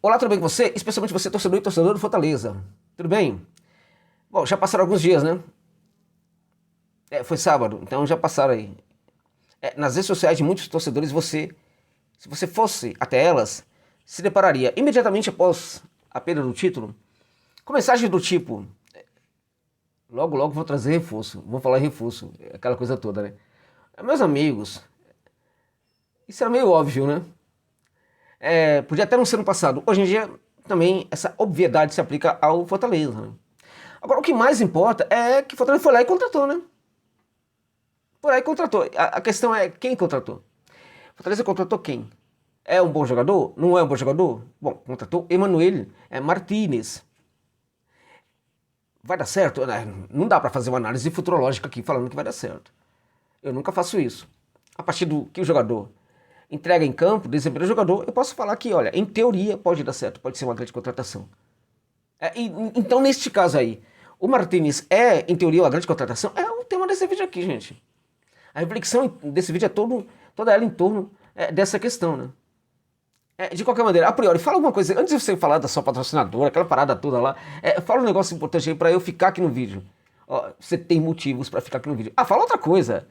Olá, tudo bem com você? Especialmente você, torcedor e torcedor do Fortaleza. Tudo bem? Bom, já passaram alguns dias, né? Foi sábado, então já passaram aí. Nas redes sociais de muitos torcedores, se você fosse até elas, se depararia imediatamente após a perda do título com mensagens do tipo: logo, logo vou trazer reforço, vou falar em reforço, aquela coisa toda, né? Meus amigos, isso era meio óbvio, né? Podia até não ser no passado. Hoje em dia, também, essa obviedade se aplica ao Fortaleza, né? Agora, o que mais importa é que o Fortaleza foi lá e contratou, né? Por aí contratou. A questão é quem contratou. Fortaleza contratou quem? É um bom jogador? Não é um bom jogador? Bom, contratou Emanuel Martínez. Vai dar certo? Não dá para fazer uma análise futurológica aqui falando que vai dar certo. Eu nunca faço isso. A partir do que o jogador entrega em campo, desempenho do jogador, eu posso falar que, olha, em teoria pode dar certo, pode ser uma grande contratação. Então, neste caso aí, o Martínez é, em teoria, uma grande contratação? É o tema desse vídeo aqui, gente. A reflexão desse vídeo é toda ela em torno dessa questão, né? De qualquer maneira, a priori, fala alguma coisa, antes de você falar da sua patrocinadora, aquela parada toda lá, fala um negócio importante aí pra eu ficar aqui no vídeo. Ó, você tem motivos pra ficar aqui no vídeo. Ah, fala outra coisa.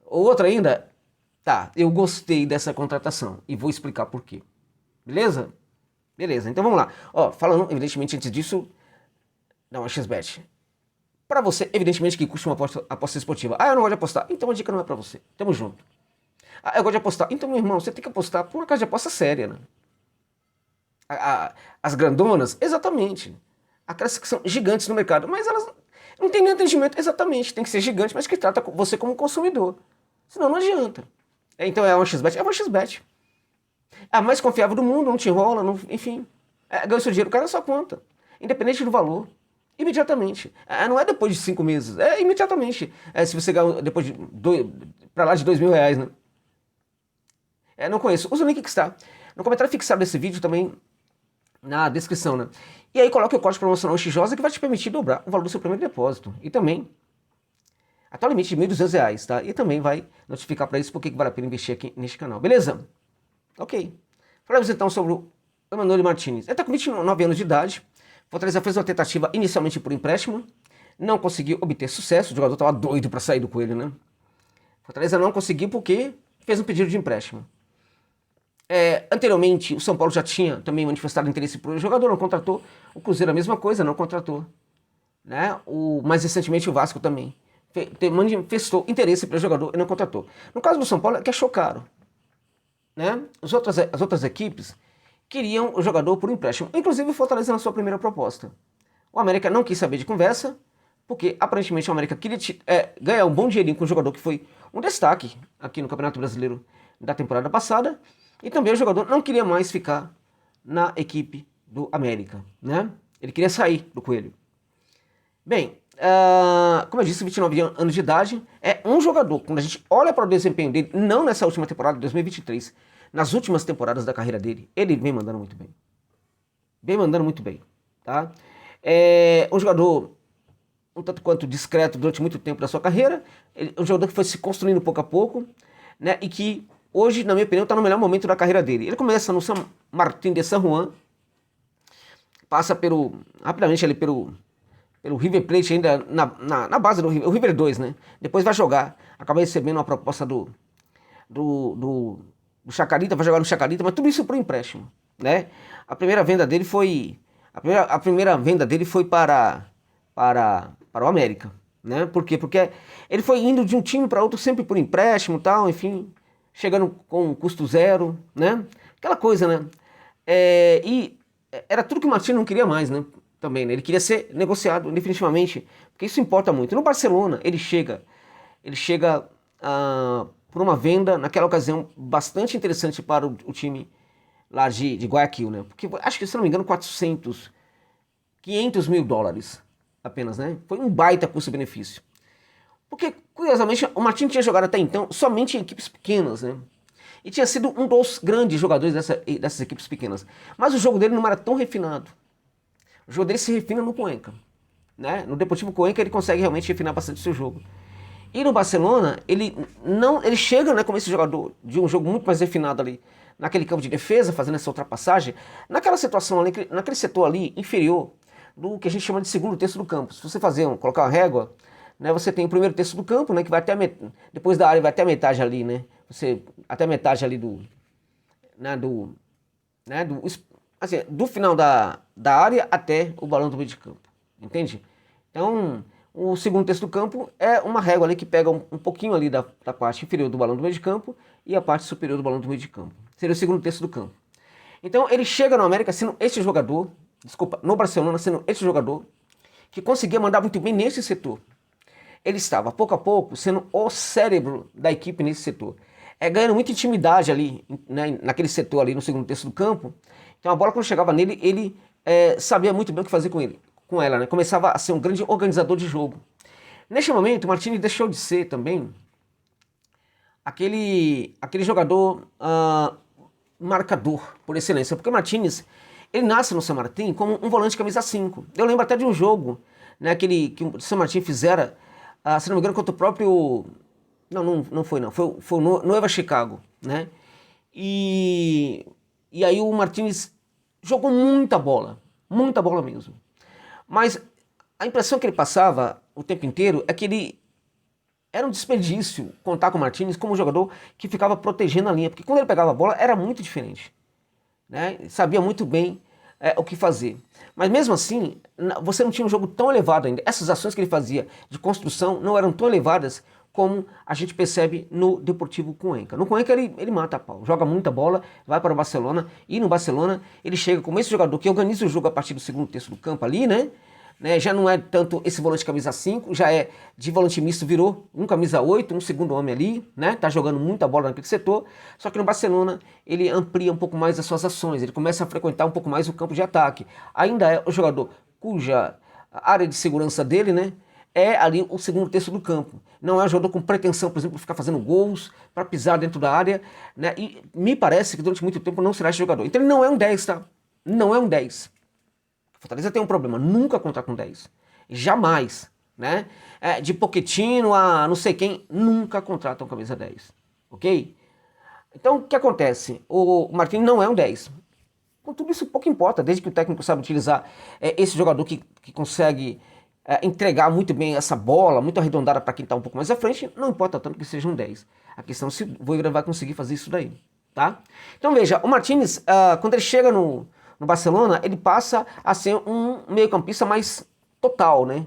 Outra ainda, tá, eu gostei dessa contratação e vou explicar por quê. Beleza? Beleza, então vamos lá. Ó, falando, evidentemente, antes disso, não, a XBET. Pra você, evidentemente, que custa uma aposta esportiva. Ah, eu não gosto de apostar. Então a dica não é pra você. Tamo junto. Ah, eu gosto de apostar. Então, meu irmão, você tem que apostar por uma casa de aposta séria, né? As grandonas, exatamente. Aquelas que são gigantes no mercado. Mas elas não têm nem atendimento, exatamente. Tem que ser gigante, mas que trata você como consumidor. Senão não adianta. Então é uma XBET? É uma XBET. É a mais confiável do mundo, não te enrola, não, enfim. Ganha seu dinheiro, o cara na sua conta. Independente do valor. Imediatamente. Não é depois de 5 meses, é imediatamente. Se você ganhar depois de pra lá de R$ 2.000, né? Não conheço. Usa o link que está no comentário fixado desse vídeo, também na descrição, né? E aí coloque o código promocional XJOSA que vai te permitir dobrar o valor do seu primeiro depósito. E também, até o limite de R$ 1.200, tá? E também vai notificar para isso porque vale a pena investir aqui neste canal, beleza? Ok. Falamos então sobre o Emanuel Martínez. Ele está com 29 anos de idade. Fortaleza fez uma tentativa inicialmente por empréstimo. Não conseguiu obter sucesso. O jogador estava doido para sair do Coelho, né? Fortaleza não conseguiu porque fez um pedido de empréstimo. Anteriormente, o São Paulo já tinha também manifestado interesse por jogador, não contratou. O Cruzeiro a mesma coisa, não contratou. Né? Mais recentemente o Vasco também manifestou interesse pelo jogador e não contratou. No caso do São Paulo é que achou caro. Né? As outras equipes queriam o jogador por empréstimo, inclusive o Fortaleza na sua primeira proposta. O América não quis saber de conversa, porque aparentemente o América queria ganhar um bom dinheirinho com o jogador que foi um destaque aqui no Campeonato Brasileiro da temporada passada, e também o jogador não queria mais ficar na equipe do América, né? Ele queria sair do Coelho. Bem, como eu disse, 29 anos de idade, é um jogador, quando a gente olha para o desempenho dele, não nessa última temporada de 2023, nas últimas temporadas da carreira dele, ele vem mandando muito bem. Vem mandando muito bem, tá? É um jogador um tanto quanto discreto durante muito tempo da sua carreira, um jogador que foi se construindo pouco a pouco, né? E que hoje, na minha opinião, está no melhor momento da carreira dele. Ele começa no San Martín de San Juan, passa rapidamente ali pelo River Plate, ainda na base do River, o River 2, né? Depois vai jogar, acaba recebendo uma proposta do Chacarita, vai jogar no Chacarita, mas tudo isso por empréstimo, né? A primeira venda dele foi para o América, né? Por quê? Porque ele foi indo de um time para outro sempre por empréstimo, tal, enfim, chegando com custo zero, né? Aquela coisa, né? E era tudo que o Martins não queria mais, né? Também, né? Ele queria ser negociado definitivamente, porque isso importa muito. No Barcelona, ele chega por uma venda, naquela ocasião, bastante interessante para o time lá de Guayaquil, né? Porque acho que, se não me engano, 500 mil dólares apenas, né? Foi um baita custo-benefício. Porque, curiosamente, o Martins tinha jogado até então somente em equipes pequenas, né? E tinha sido um dos grandes jogadores dessas equipes pequenas. Mas o jogo dele não era tão refinado. O jogo dele se refina no Cuenca, né? No Deportivo Cuenca ele consegue realmente refinar bastante o seu jogo. E no Barcelona, ele chega, né, como esse jogador de um jogo muito mais refinado ali naquele campo de defesa, fazendo essa ultrapassagem, naquela situação ali, naquele setor ali inferior do que a gente chama de segundo terço do campo. Se você colocar uma régua, né, você tem o primeiro terço do campo, né, que vai até depois da área vai até a metade ali, né, até a metade ali assim, do final da área até o balão do meio de campo, entende? Então, o segundo terço do campo é uma régua ali que pega um pouquinho ali da parte inferior do balão do meio de campo e a parte superior do balão do meio de campo. Seria o segundo terço do campo. Então, ele chega no América sendo este jogador, no Barcelona sendo este jogador que conseguia mandar muito bem nesse setor. Ele estava, pouco a pouco, sendo o cérebro da equipe nesse setor. Ganhando muita intimidade ali, né, naquele setor ali no segundo terço do campo. Então a bola quando chegava nele, ele sabia muito bem o que fazer com ela, né? Começava a ser um grande organizador de jogo. Neste momento, o Martínez deixou de ser também aquele jogador marcador por excelência, porque o Martínez, ele nasce no San Martín como um volante camisa 5. Eu lembro até de um jogo, né, que o San Martín fizera, se não me engano, contra o próprio... Não foi o Nueva Chicago, né? E aí o Martínez jogou muita bola mesmo. Mas a impressão que ele passava o tempo inteiro é que ele era um desperdício contar com o Martínez como um jogador que ficava protegendo a linha, porque quando ele pegava a bola era muito diferente, né? Sabia muito bem o que fazer. Mas mesmo assim, você não tinha um jogo tão elevado ainda. Essas ações que ele fazia de construção não eram tão elevadas como a gente percebe no Deportivo Cuenca. No Cuenca ele mata a pau, joga muita bola, vai para o Barcelona, e no Barcelona ele chega como esse jogador que organiza o jogo a partir do segundo terço do campo ali, né? Já não é tanto esse volante camisa 5, já é de volante misto, virou um camisa 8, um segundo homem ali, né? Tá jogando muita bola naquele setor, só que no Barcelona ele amplia um pouco mais as suas ações, ele começa a frequentar um pouco mais o campo de ataque. Ainda é o jogador cuja área de segurança dele, né, é ali o segundo terço do campo. Não é um jogador com pretensão, por exemplo, de ficar fazendo gols para pisar dentro da área, né? E me parece que durante muito tempo não será esse jogador. Então ele não é um 10, tá? Não é um 10. Fortaleza tem um problema, nunca contar com 10. Jamais, né? De Pochettino a não sei quem, nunca contratam camisa 10, ok? Então o que acontece? O Martínez não é um 10. Com tudo isso pouco importa, desde que o técnico sabe utilizar esse jogador que consegue entregar muito bem essa bola, muito arredondada para quem está um pouco mais à frente, não importa tanto que seja um 10. A questão é se o Voivoda vai conseguir fazer isso daí, tá? Então veja, o Martínez, quando ele chega no Barcelona, ele passa a ser um meio-campista mais total, né?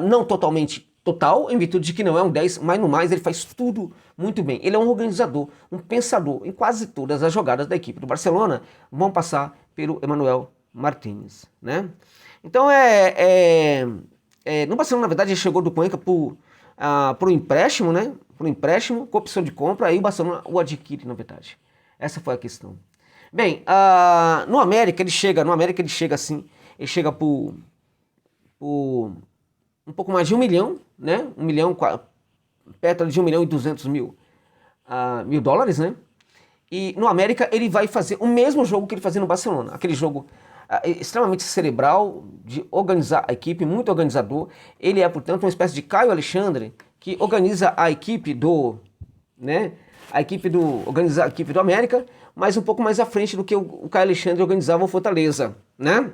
Não totalmente total, em virtude de que não é um 10, mas no mais ele faz tudo muito bem. Ele é um organizador, um pensador em quase todas as jogadas da equipe do Barcelona vão passar pelo Emmanuel Martínez, né? Então no Barcelona, na verdade, ele chegou do Cuenca por um empréstimo, né? Por um empréstimo, com opção de compra, aí o Barcelona o adquire, na verdade. Essa foi a questão. Bem, no América ele chega assim, ele chega por um pouco mais de 1 milhão, né? 1 milhão, perto de 1 milhão e 200 mil dólares, né? E no América ele vai fazer o mesmo jogo que ele fazia no Barcelona, aquele jogo extremamente cerebral, de organizar a equipe, muito organizador. Ele é, portanto, uma espécie de Caio Alexandre, que organiza a equipe organiza a equipe do América, mas um pouco mais à frente do que o Caio Alexandre organizava o Fortaleza, né?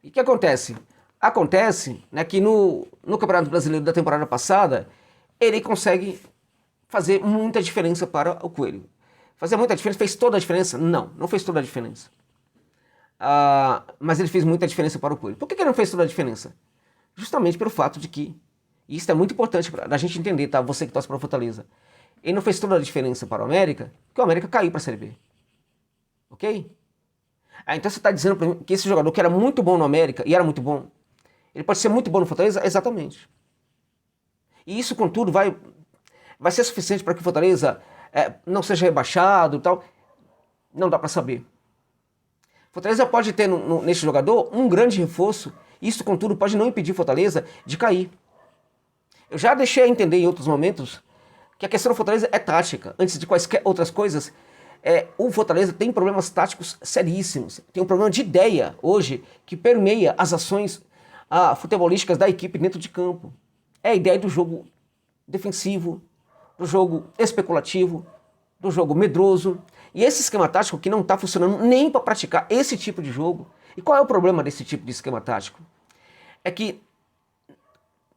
E o que acontece? Acontece, né, que no Campeonato Brasileiro da temporada passada, ele consegue fazer muita diferença para o Coelho. Fazer muita diferença, fez toda a diferença? Não fez toda a diferença. Mas ele fez muita diferença para o Coelho. Por que ele não fez toda a diferença? Justamente pelo fato de que, e isso é muito importante para a gente entender, tá? Você que torce para o Fortaleza. Ele não fez toda a diferença para o América, porque o América caiu para a Série B. Ok? Então você está dizendo para mim que esse jogador que era muito bom no América, e era muito bom, ele pode ser muito bom no Fortaleza? Exatamente. E isso, contudo, vai ser suficiente para que o Fortaleza não seja rebaixado e tal? Não dá para saber. Fortaleza pode ter nesse jogador um grande reforço. Isso, contudo, pode não impedir Fortaleza de cair. Eu já deixei a entender em outros momentos que a questão do Fortaleza é tática. Antes de quaisquer outras coisas, o Fortaleza tem problemas táticos seríssimos. Tem um problema de ideia hoje que permeia as ações futebolísticas da equipe dentro de campo. É a ideia do jogo defensivo, do jogo especulativo, do jogo medroso. E esse esquema tático que não está funcionando nem para praticar esse tipo de jogo. E qual é o problema desse tipo de esquema tático? É que,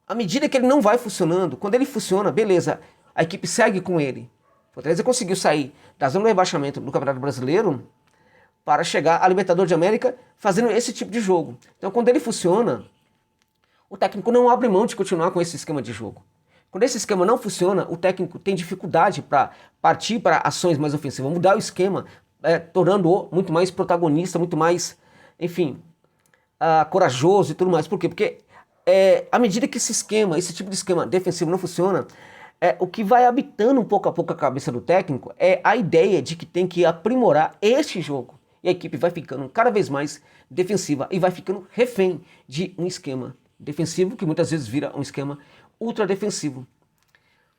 à medida que ele não vai funcionando, quando ele funciona, beleza, a equipe segue com ele. Fortaleza conseguiu sair da zona do rebaixamento do Campeonato Brasileiro para chegar à Libertadores de América fazendo esse tipo de jogo. Então, quando ele funciona, o técnico não abre mão de continuar com esse esquema de jogo. Quando esse esquema não funciona, o técnico tem dificuldade para partir para ações mais ofensivas, mudar o esquema, tornando-o muito mais protagonista, muito mais, enfim, corajoso e tudo mais. Por quê? Porque à medida que esse tipo de esquema defensivo não funciona, o que vai habitando um pouco a pouco a cabeça do técnico é a ideia de que tem que aprimorar este jogo. E a equipe vai ficando cada vez mais defensiva e vai ficando refém de um esquema defensivo que muitas vezes vira um esquema ultra defensivo.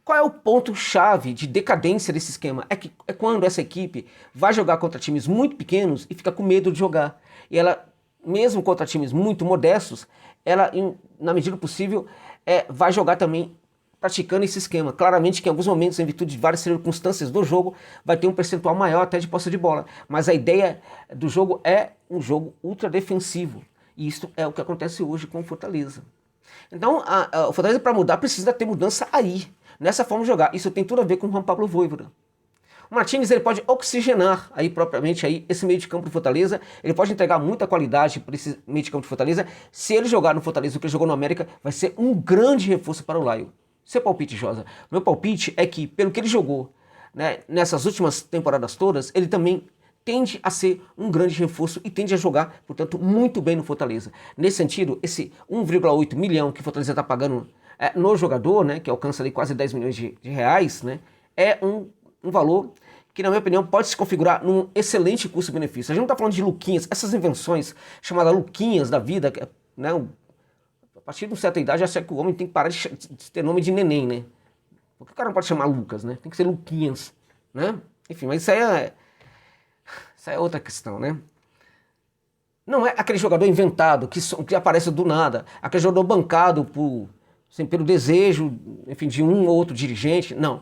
Qual é o ponto-chave de decadência desse esquema? É quando essa equipe vai jogar contra times muito pequenos e fica com medo de jogar. E ela, mesmo contra times muito modestos, ela, na medida do possível, vai jogar também praticando esse esquema. Claramente que em alguns momentos, em virtude de várias circunstâncias do jogo, vai ter um percentual maior até de posse de bola. Mas a ideia do jogo é um jogo ultra defensivo. E isso é o que acontece hoje com o Fortaleza. Então, o Fortaleza, para mudar, precisa ter mudança aí, nessa forma de jogar. Isso tem tudo a ver com o Juan Pablo Vojvoda. O Martínez, ele pode oxigenar aí propriamente aí esse meio de campo do Fortaleza, ele pode entregar muita qualidade para esse meio de campo do Fortaleza. Se ele jogar no Fortaleza o que ele jogou no América, vai ser um grande reforço para o Laio. Seu palpite, Josa? Meu palpite é que, pelo que ele jogou, né, nessas últimas temporadas todas, ele também tende a ser um grande reforço e tende a jogar, portanto, muito bem no Fortaleza. Nesse sentido, esse 1,8 milhão que o Fortaleza está pagando no jogador, né, que alcança ali quase 10 milhões de reais, né, é um valor que, na minha opinião, pode se configurar num excelente custo-benefício. A gente não está falando de Luquinhas, essas invenções chamadas Luquinhas da vida, né, a partir de uma certa idade, acha que o homem tem que parar de ter nome de neném, né? Porque o cara não pode chamar Lucas, né? Tem que ser Luquinhas, né? Enfim, mas isso é outra questão, né? Não é aquele jogador inventado que aparece do nada, aquele jogador bancado pelo desejo, enfim, de um ou outro dirigente. Não.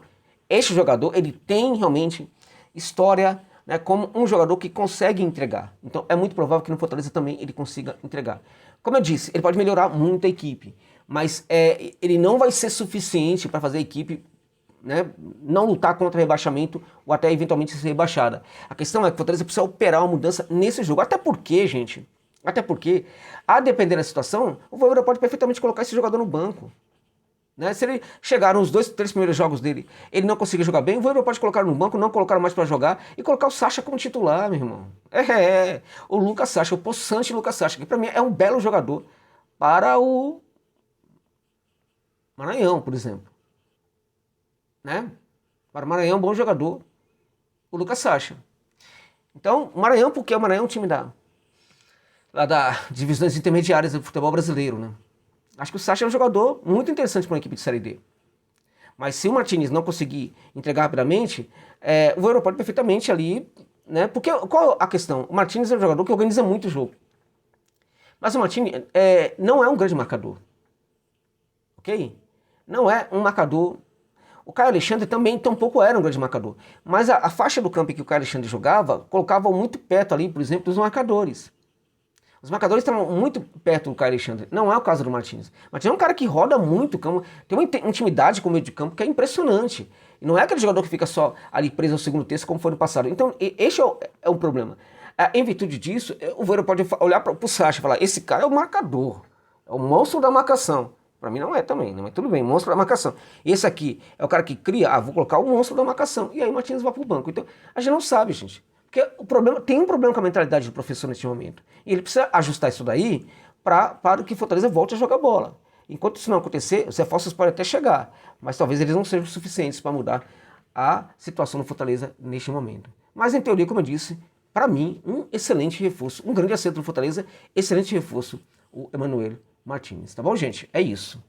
Este jogador, ele tem realmente história, né, como um jogador que consegue entregar. Então é muito provável que no Fortaleza também ele consiga entregar. Como eu disse, ele pode melhorar muito a equipe, mas ele não vai ser suficiente para fazer a equipe, né, não lutar contra o rebaixamento ou até eventualmente ser rebaixada. A questão é que o Fortaleza precisa operar uma mudança nesse jogo. Até porque, a depender da situação, o Vojvoda pode perfeitamente colocar esse jogador no banco. Né? Se ele chegar nos 2, 3 primeiros jogos dele, ele não conseguir jogar bem, o Vojvoda pode colocar no banco, não colocar mais para jogar e colocar o Sacha como titular, meu irmão. O Lucas Sacha, o possante Lucas Sacha, que para mim é um belo jogador para o Maranhão, por exemplo. Né? Para o Maranhão, um bom jogador, o Lucas Sacha. Então, o Maranhão, porque o Maranhão é um time lá da divisões intermediárias do futebol brasileiro, né? Acho que o Sacha é um jogador muito interessante para uma equipe de Série D. Mas se o Martínez não conseguir entregar rapidamente, o Vojvoda pode perfeitamente ali, né? Porque qual a questão? O Martínez é um jogador que organiza muito o jogo. Mas o Martínez não é um grande marcador. Ok? Não é um marcador. O Caio Alexandre também tampouco era um grande marcador. Mas a faixa do campo em que o Caio Alexandre jogava, colocava muito perto ali, por exemplo, dos marcadores. Os marcadores estavam muito perto do Caio Alexandre. Não é o caso do Martínez. O Martínez é um cara que roda muito o campo, tem uma intimidade com o meio de campo que é impressionante. E não é aquele jogador que fica só ali preso ao segundo terço como foi no passado. Então, este é um problema. Em virtude disso, o Vojvoda pode olhar para o Sacha e falar, esse cara é o marcador, é o monstro da marcação. Para mim não é também, mas tudo bem, monstro da marcação. Esse aqui é o cara que cria, vou colocar o monstro da marcação. E aí o Martínez vai para o banco. Então, a gente não sabe, gente. Porque tem um problema com a mentalidade do professor nesse momento. E ele precisa ajustar isso daí para que o Fortaleza volte a jogar bola. Enquanto isso não acontecer, os reforços podem até chegar, mas talvez eles não sejam suficientes para mudar a situação do Fortaleza neste momento. Mas em teoria, como eu disse, para mim, um excelente reforço, um grande acerto do Fortaleza, excelente reforço, o Emanuel Martínez. Tá bom, gente? É isso.